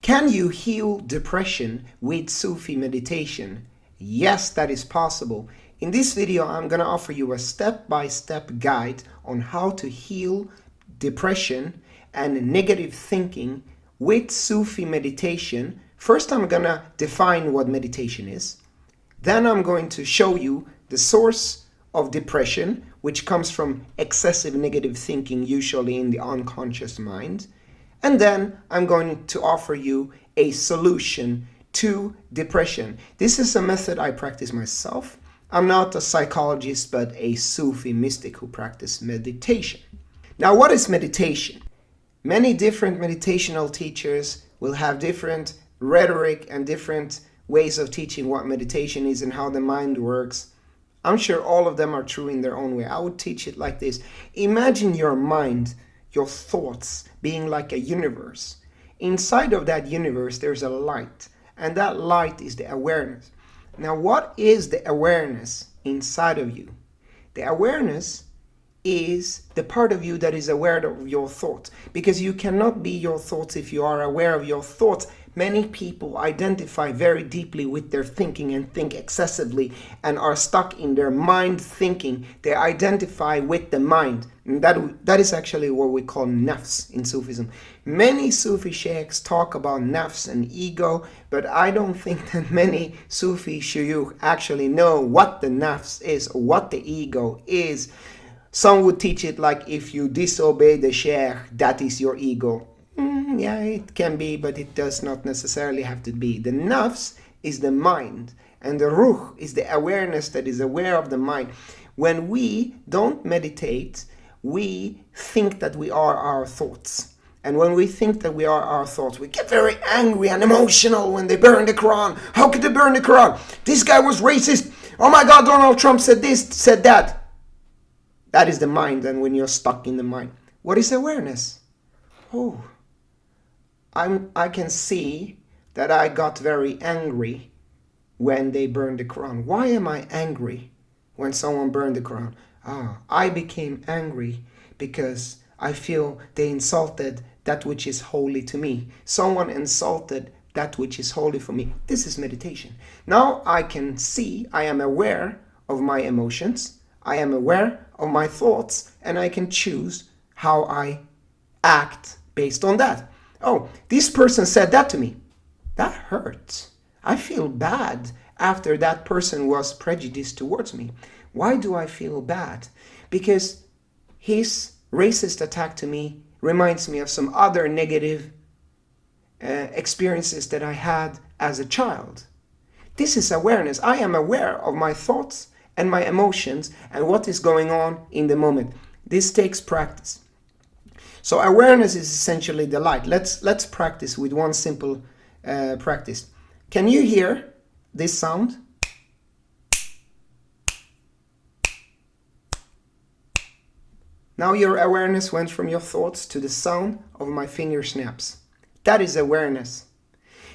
Can you heal depression with Sufi meditation? Yes, that is possible. In this video, I'm going to offer you a step-by-step guide on how to heal depression and negative thinking with Sufi meditation. First, I'm going to define what meditation is. Then I'm going to show you the source of depression, which comes from excessive negative thinking, usually in the unconscious mind. And then I'm going to offer you a solution to depression. This is a method I practice myself. I'm not a psychologist, but a Sufi mystic who practices meditation. Now, what is meditation? Many different meditational teachers will have different rhetoric and different ways of teaching what meditation is and how the mind works. I'm sure all of them are true in their own way. I would teach it like this. Imagine your mind, your thoughts being like a universe. Inside of that universe, there's a light, and that light is the awareness. Now, what is the awareness inside of you? The awareness is the part of you that is aware of your thoughts, because you cannot be your thoughts if you are aware of your thoughts. Many people identify very deeply with their thinking and think excessively and are stuck in their mind thinking. They identify with the mind. And that is actually what we call nafs in Sufism. Many Sufi sheikhs talk about nafs and ego, but I don't think that many Sufi shuyukh actually know what the nafs is or what the ego is. Some would teach it like, if you disobey the sheikh, that is your ego. Yeah, it can be, but it does not necessarily have to be. The nafs is the mind, and the ruh is the awareness that is aware of the mind. When we don't meditate, we think that we are our thoughts. And when we think that we are our thoughts, we get very angry and emotional when they burn the Quran. How could they burn the Quran? This guy was racist. Oh my God, Donald Trump said this, said that. That is the mind, and when you're stuck in the mind. What is awareness? Oh, I can see that I got very angry when they burned the Quran. Why am I angry when someone burned the Quran? I became angry because I feel they insulted that which is holy to me. Someone insulted that which is holy for me. This is meditation. Now I can see, I am aware of my emotions. I am aware of my thoughts, and I can choose how I act based on that. Oh, this person said that to me. That hurts. I feel bad after that person was prejudiced towards me. Why do I feel bad? Because his racist attack to me reminds me of some other negative experiences that I had as a child. This is awareness. I am aware of my thoughts and my emotions and what is going on in the moment. This takes practice. So awareness is essentially the light. Let's practice with one simple practice. Can you hear this sound? Now your awareness went from your thoughts to the sound of my finger snaps. That is awareness.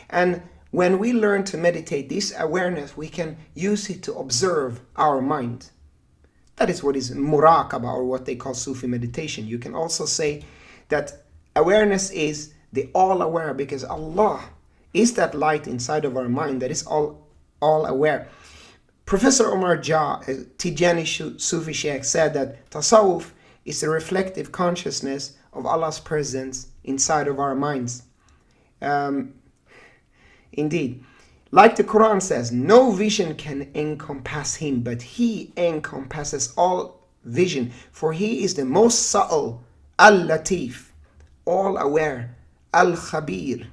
And when we learn to meditate this awareness, we can use it to observe our mind. That is what is muraqabah, or what they call Sufi meditation. You can also say that awareness is the all-aware, because Allah is that light inside of our mind that is all aware. Professor Omar Jah, a Tijani Sufi Shaykh, said that Tasawwuf is a reflective consciousness of Allah's presence inside of our minds. Indeed, like the Quran says, no vision can encompass him, but he encompasses all vision, for he is the most subtle, al-latif, all aware, al-khabir.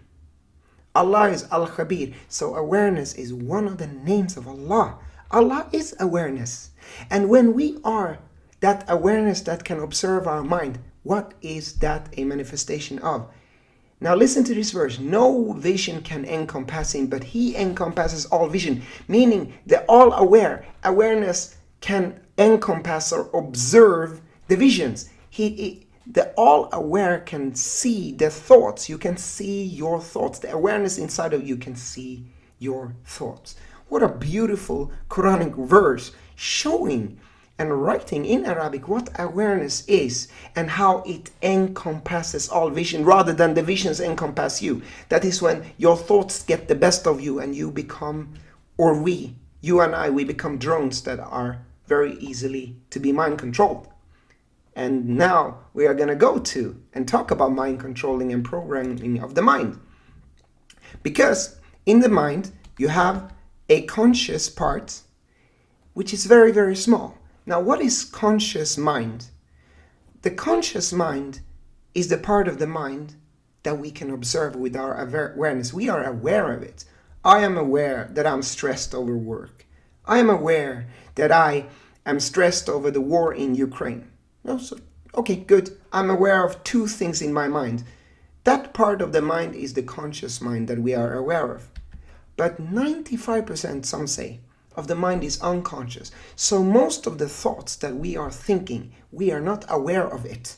Allah is al-khabir. So awareness is one of the names of Allah. Allah is awareness. And when we are that awareness that can observe our mind, what is that a manifestation of? Now listen to this verse. No vision can encompass him, but he encompasses all vision. Meaning the all-aware, awareness can encompass or observe the visions. The all-aware can see the thoughts. You can see your thoughts. The awareness inside of you can see your thoughts. What a beautiful Quranic verse showing and writing in Arabic what awareness is and how it encompasses all vision rather than the visions encompass you. That is when your thoughts get the best of you and you become, or we, you and I, we become drones that are very easily to be mind controlled. And now we are going to go to and talk about mind controlling and programming of the mind. Because in the mind, you have a conscious part, which is very, very small. Now, what is conscious mind? The conscious mind is the part of the mind that we can observe with our awareness. We are aware of it. I am aware that I'm stressed over work. I am aware that I am stressed over the war in Ukraine. Okay, good. I'm aware of two things in my mind. That part of the mind is the conscious mind that we are aware of. But 95%, some say, of the mind is unconscious. So most of the thoughts that we are thinking, we are not aware of it.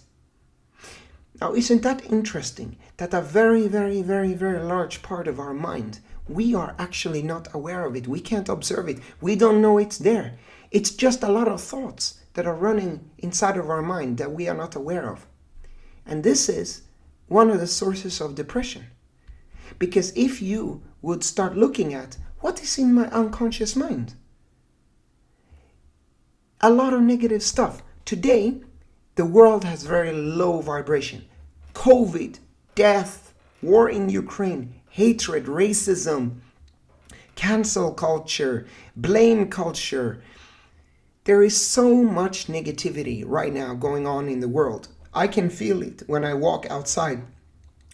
Now, isn't that interesting that a very, very, very, very large part of our mind, we are actually not aware of it. We can't observe it. We don't know it's there. It's just a lot of thoughts that are running inside of our mind that we are not aware of. And this is one of the sources of depression. Because if you would start looking at what is in my unconscious mind, a lot of negative stuff. Today, the world has very low vibration. COVID, death, war in Ukraine, hatred, racism, cancel culture, blame culture. There is so much negativity right now going on in the world. I can feel it when I walk outside,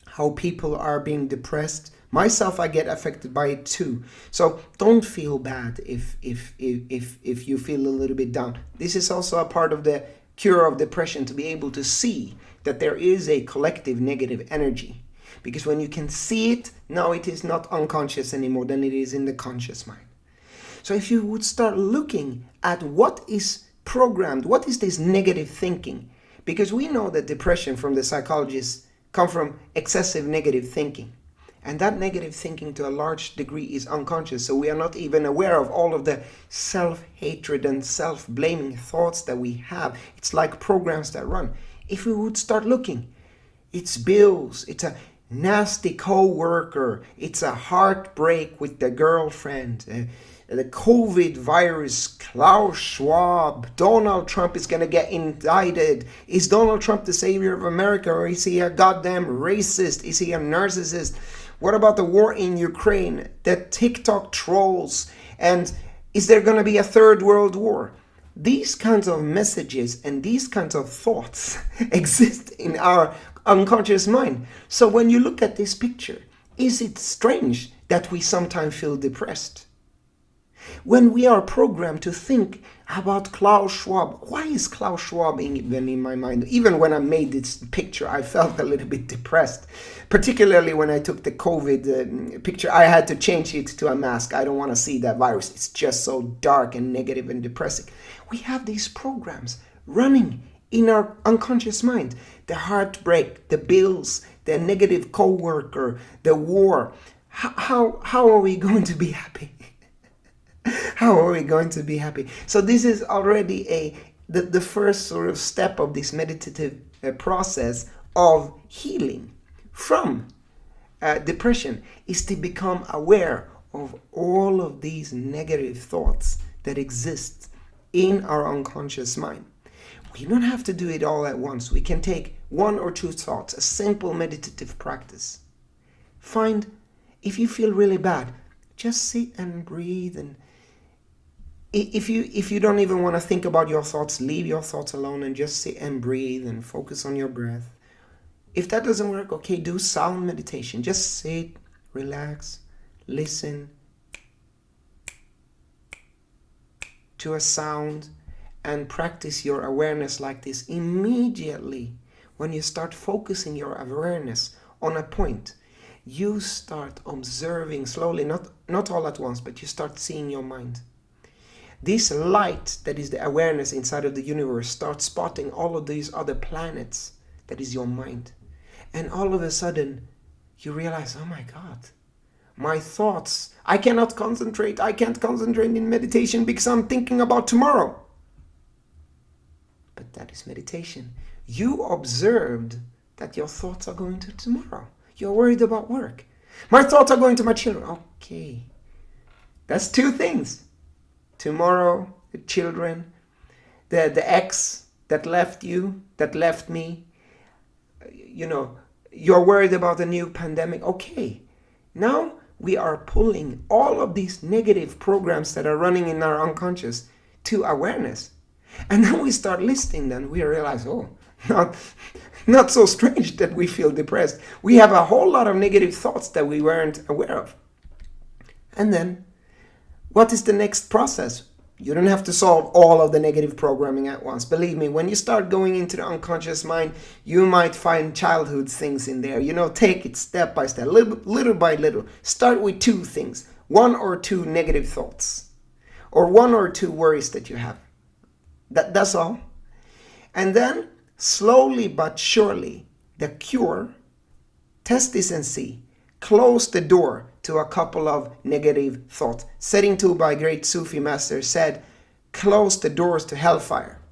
how people are being depressed. Myself, I get affected by it too. So don't feel bad if you feel a little bit down. This is also a part of the cure of depression, to be able to see that there is a collective negative energy. Because when you can see it, now it is not unconscious anymore, then it is in the conscious mind. So if you would start looking at what is programmed, what is this negative thinking? Because we know that depression, from the psychologists, come from excessive negative thinking. And that negative thinking to a large degree is unconscious. So we are not even aware of all of the self-hatred and self-blaming thoughts that we have. It's like programs that run. If we would start looking, it's bills, it's a nasty co-worker, it's a heartbreak with the girlfriend, the COVID virus, Klaus Schwab, Donald Trump is going to get indicted. Is Donald Trump the savior of America, or is he a goddamn racist? Is he a narcissist? What about the war in Ukraine, the TikTok trolls, and is there going to be a third world war? These kinds of messages and these kinds of thoughts exist in our unconscious mind. So when you look at this picture, is it strange that we sometimes feel depressed? When we are programmed to think about Klaus Schwab, why is Klaus Schwab even in my mind? Even when I made this picture, I felt a little bit depressed. Particularly when I took the COVID picture, I had to change it to a mask. I don't want to see that virus. It's just so dark and negative and depressing. We have these programs running in our unconscious mind. The heartbreak, the bills, the negative coworker, the war. How are we going to be happy? How are we going to be happy? So this is already the first sort of step of this meditative process of healing from depression, is to become aware of all of these negative thoughts that exist in our unconscious mind. We don't have to do it all at once. We can take one or two thoughts, a simple meditative practice. Find, if you feel really bad, just sit and breathe. And if you don't even want to think about your thoughts, leave your thoughts alone and just sit and breathe and focus on your breath. If that doesn't work, okay, do sound meditation. Just sit, relax, listen to a sound and practice your awareness like this. Immediately, when you start focusing your awareness on a point, you start observing slowly, not all at once, but you start seeing your mind. This light that is the awareness inside of the universe starts spotting all of these other planets that is your mind. And all of a sudden, you realize, oh my God, my thoughts, I can't concentrate in meditation because I'm thinking about tomorrow. That is meditation. You observed that your thoughts are going to tomorrow. You're worried about work. My thoughts are going to my children. Okay. That's two things. Tomorrow, the children, the ex that left you, that left me. You're worried about the new pandemic. Okay. Now we are pulling all of these negative programs that are running in our unconscious to awareness. And then we start listing them. We realize, not so strange that we feel depressed. We have a whole lot of negative thoughts that we weren't aware of. And then, what is the next process? You don't have to solve all of the negative programming at once. Believe me, when you start going into the unconscious mind, you might find childhood things in there. Take it step by step, little by little. Start with two things, 1 or 2 negative thoughts, or 1 or 2 worries that you have. That's all. And then, slowly but surely, the cure, test this and see. Close the door to a couple of negative thoughts. Serigne Touba, a great Sufi master, said, close the doors to hellfire.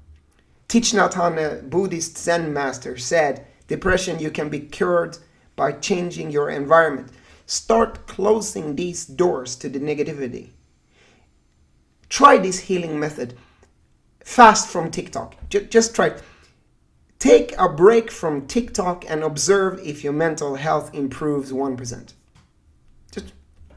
Thich, Nhat, a Buddhist Zen master, said, depression, you can be cured by changing your environment. Start closing these doors to the negativity. Try this healing method. Fast from TikTok. Just try it. Take a break from TikTok and observe if your mental health improves 1%.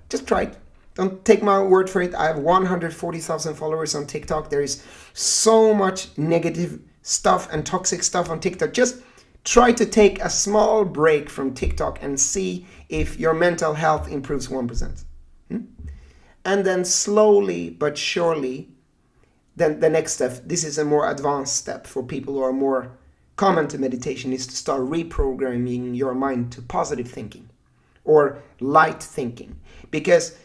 Just try it. Don't take my word for it. I have 140,000 followers on TikTok. There is so much negative stuff and toxic stuff on TikTok. Just try to take a small break from TikTok and see if your mental health improves 1%. And then slowly but surely, then the next step, this is a more advanced step for people who are more common to meditation, is to start reprogramming your mind to positive thinking or light thinking. Because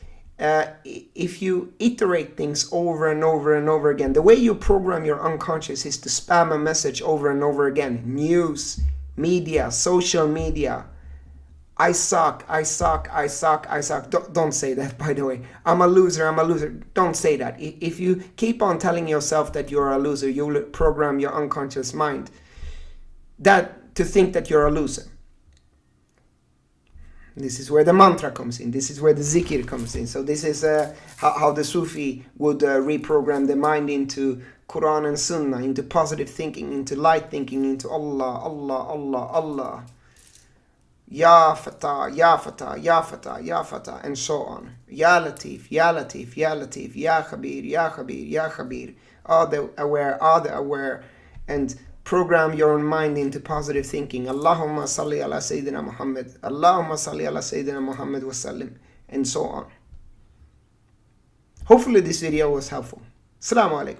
if you iterate things over and over and over again, the way you program your unconscious is to spam a message over and over again. News, media, social media. I suck, I suck, I suck, I suck. Don't say that, by the way. I'm a loser, I'm a loser. Don't say that. If you keep on telling yourself that you're a loser, you'll program your unconscious mind to think that you're a loser. This is where the mantra comes in. This is where the zikr comes in. So this is how the Sufi would reprogram the mind into Quran and Sunnah, into positive thinking, into light thinking, into Allah, Allah, Allah, Allah. Ya Fatah, Ya Fatah, Ya Fatah, Ya Fatah, and so on. Ya Latif, Ya Latif, Ya Latif, Ya Khabir, Ya Khabir, Ya Khabir. All the aware, and program your mind into positive thinking. Allahumma salli ala Sayyidina Muhammad. Allahumma salli ala Sayyidina Muhammad wa sallim. And so on. Hopefully this video was helpful. Assalamu alaikum.